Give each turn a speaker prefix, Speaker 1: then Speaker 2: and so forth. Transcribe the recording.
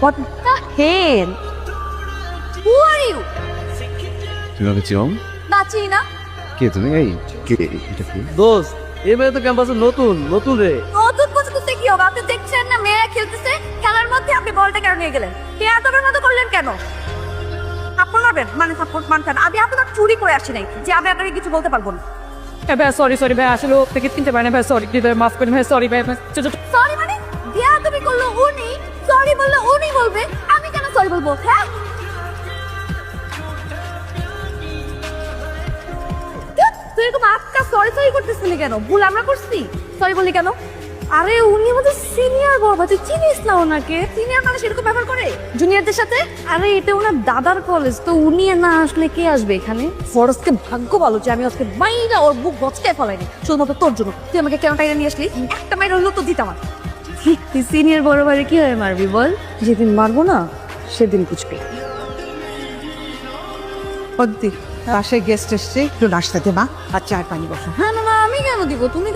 Speaker 1: What the hell? Who are you?
Speaker 2: তুমি আমাকে চিনো?
Speaker 1: না চিনি না।
Speaker 2: কে তুমি? এই কে এটা কি?
Speaker 3: দোস্ত এই মেয়ে তো ক্যাম্পাসে নতুন রে।
Speaker 1: নতুন বুঝতে কি হবে? আপনি দেখছেন না মেয়েরা খেলতেছে, খেলার মধ্যে আপনি বলটা কেন নিয়ে গেলেন? পেয়াদবের মতো করলেন কেন? আপন মারবেন মানে সাপোর্ট মানছেন। আমি আপনার চুরি করে আসি নাই যে আমি আপনাকে কিছু বলতে পারবো না।
Speaker 4: ভাই সরি ভাই, আসলে ও থেকে চিনতে পারে না ভাই, সরি প্লিজ মাফ করেন ভাই, সরি ভাই।
Speaker 1: সরি মানে পেয়াদবি করলো উনি, সরি বললো উনি বলবে, আমি কেন সরি বলবো? হ্যাঁ তুই এরকম আটকা সরি করতেছিলি কেন? ভুল আমরা করছি, সরি বললি কেন? আরে উনি আমাদের সিনিয়র বাবা, তুই চিনিস না ওনাকে? সিনিয়র মানুষ এরকম ব্যবহার করে জুনিয়রদের সাথে? আরে এটা ওনার দাদার কলেজ, তো উনি না আসলে কে আসবে এখানে? ফরজকে ভাগ্য ভালো যে আমি আজকে মাইরা ওর বুক বচকায় ফেলাইনি শুধুমাত্র তোর জন্য। তুই আমাকে কেন টাইনা নিয়ে আসলি? একটা মাইরা হলো তো দিতাম। তুই সিনিয়র বড় ভাইরে কি হয় মারবি বল? যেদিন মারবো না সেদিন বুঝবি।
Speaker 5: বাসায় গেস্ট এসছে, একটু নাস্তা দেবা আর চার পানি বসা।
Speaker 1: হ্যাঁ না আমি কেন দিব? তুমি